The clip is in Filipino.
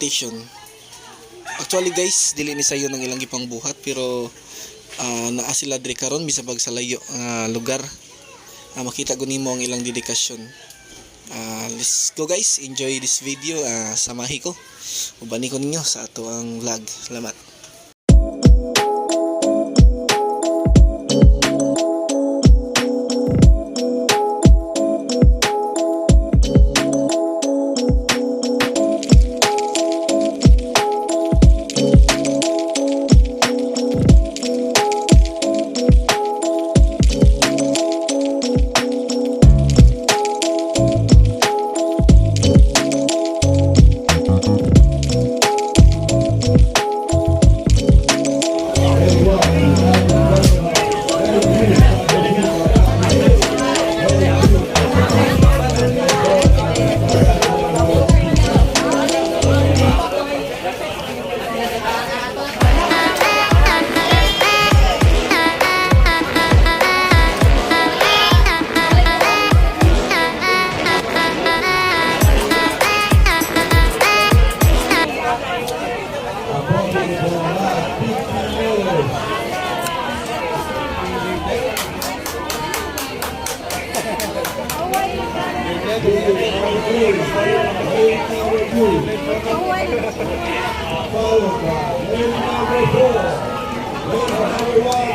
dedication. Actually guys, dili ni sayo ng ilang gipang buhat pero naa sila diri karon bisag sa layo lugar. Makita ko nimo ang ilang dedikasyon. Let's go guys, enjoy this video. Samahi ko, ubani ko ninyo sa ato ang vlog. Salamat. Followed by number 4,